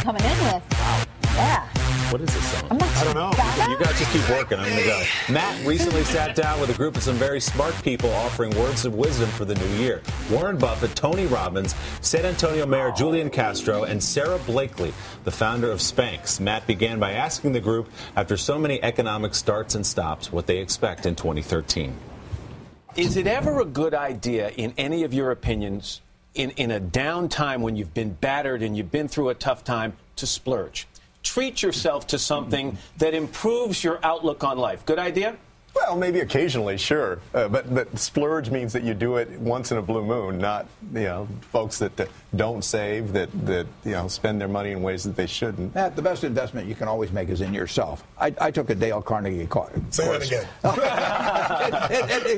coming in with. Yeah. What is this song? I don't know. You guys just keep working. I'm going to go. Matt recently sat down with a group of some very smart people offering words of wisdom for the new year. Warren Buffett, Tony Robbins, San Antonio Mayor Julian Castro, and Sara Blakely, the founder of Spanx. Matt began by asking the group, after so many economic starts and stops, what they expect in 2013. Is it ever a good idea, in any of your opinions, in a down time when you've been battered and you've been through a tough time, to splurge? Treat yourself to something that improves your outlook on life. Good idea? Well, maybe occasionally, sure. But splurge means that you do it once in a blue moon, not, folks that don't save, that spend their money in ways that they shouldn't. Matt, the best investment you can always make is in yourself. I took a Dale Carnegie course. Say that again.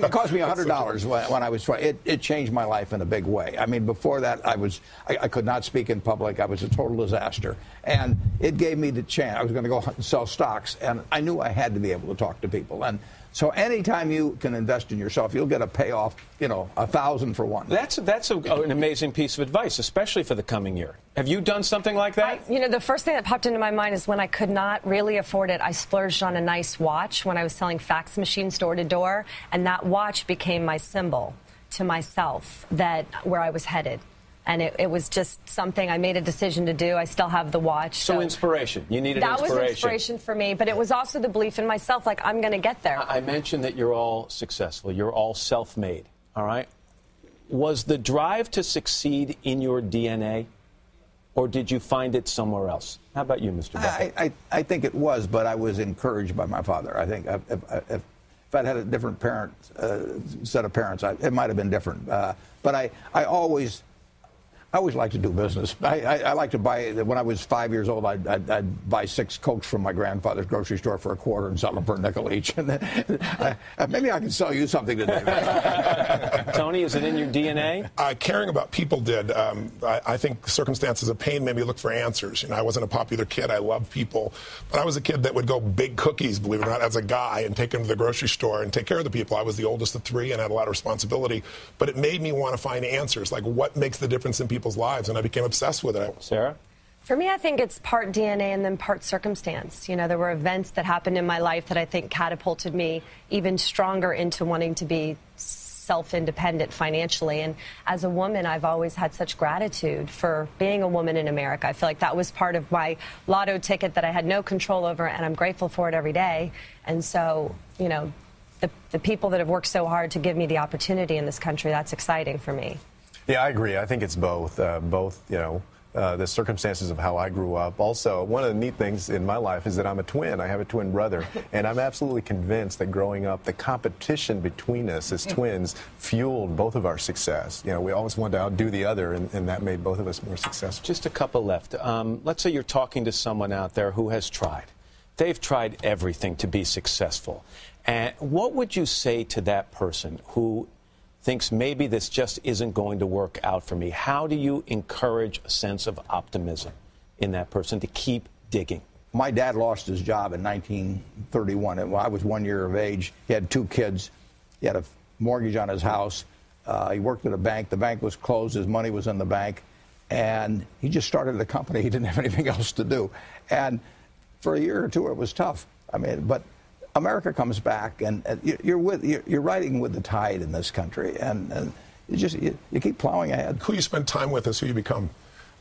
It cost me $100 when I was 20. It changed my life in a big way. I mean, before that, I could not speak in public. I was a total disaster. And it gave me the chance. I was going to go sell stocks, and I knew I had to be able to talk to people. And so anytime you can invest in yourself, you'll get a payoff, 1,000 for one. That's an amazing piece of advice, especially for the coming year. Have you done something like that? The first thing that popped into my mind is when I could not really afford it, I splurged on a nice watch when I was selling fax machines door to door, and that watch became my symbol to myself where I was headed. And it was just something I made a decision to do. I still have the watch. So inspiration. You needed inspiration. inspiration. That was inspiration for me, but it was also the belief in myself, like, I'm going to get there. I mentioned that you're all successful. You're all self-made, all right? Was the drive to succeed in your DNA, or did you find it somewhere else? How about you, Mr. Buffett? I think it was, but I was encouraged by my father. I think if I'd had a different set of parents, it might have been different. But I always like to do business. I like to buy. When I was 5 years old, I'd buy 6 Cokes from my grandfather's grocery store for $0.25 and sell them for $0.05 each. And then, maybe I can sell you something today. Tony, is it in your DNA? Caring about people did. I think circumstances of pain made me look for answers. I wasn't a popular kid. I loved people. But I was a kid that would go bake cookies, believe it or not, as a guy and take them to the grocery store and take care of the people. I was the oldest of 3 and had a lot of responsibility. But it made me want to find answers, like what makes the difference in people's lives, and I became obsessed with it. Sarah? For me, I think it's part DNA and then part circumstance. There were events that happened in my life that I think catapulted me even stronger into wanting to be self-independent financially. And as a woman, I've always had such gratitude for being a woman in America. I feel like that was part of my lotto ticket that I had no control over, and I'm grateful for it every day. And so, the people that have worked so hard to give me the opportunity in this country, that's exciting for me. Yeah, I agree. I think it's both. The circumstances of how I grew up. Also, one of the neat things in my life is that I'm a twin. I have a twin brother. And I'm absolutely convinced that growing up, the competition between us as twins fueled both of our success. We always wanted to outdo the other, and that made both of us more successful. Just a couple left. Let's say you're talking to someone out there who has tried. They've tried everything to be successful. And what would you say to that person who thinks maybe this just isn't going to work out for me? How do you encourage a sense of optimism in that person to keep digging? My dad lost his job in 1931. And I was 1 year of age. He had 2 kids. He had a mortgage on his house. He worked at a bank. The bank was closed. His money was in the bank. And he just started a company. He didn't have anything else to do. And for a year or two, it was tough. But America comes back, and you're riding with the tide in this country, and you keep plowing ahead. Who you spend time with is who you become.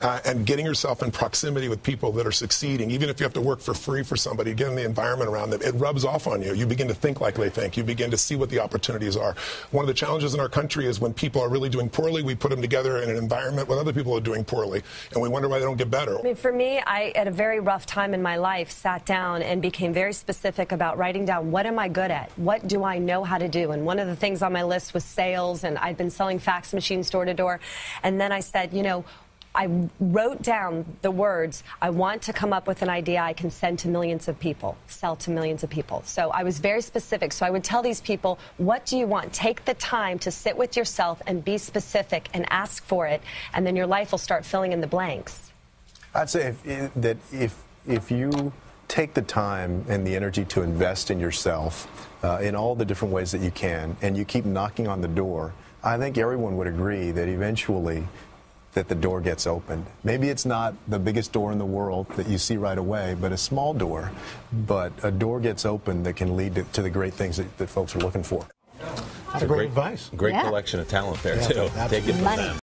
And getting yourself in proximity with people that are succeeding, even if you have to work for free for somebody, get in the environment around them, it rubs off on you. You begin to think like they think. You begin to see what the opportunities are. One of the challenges in our country is when people are really doing poorly, we put them together in an environment when other people are doing poorly, and we wonder why they don't get better. For me, I, at a very rough time in my life, sat down and became very specific about writing down, what am I good at? What do I know how to do? And one of the things on my list was sales, and I'd been selling fax machines door to door. And then I said, I wrote down the words, I want to come up with an idea I can send to millions of people, sell to millions of people. So I was very specific. So I would tell these people, what do you want? Take the time to sit with yourself and be specific and ask for it, and then your life will start filling in the blanks. I'd say that if you take the time and the energy to invest in yourself in all the different ways that you can, and you keep knocking on the door, I think everyone would agree that eventually that the door gets opened. Maybe it's not the biggest door in the world that you see right away, but a small door. But a door gets opened that can lead to the great things that folks are looking for. That's great advice. Great Yeah. collection of talent there, Yeah, too. absolutely. Take it from Money. them.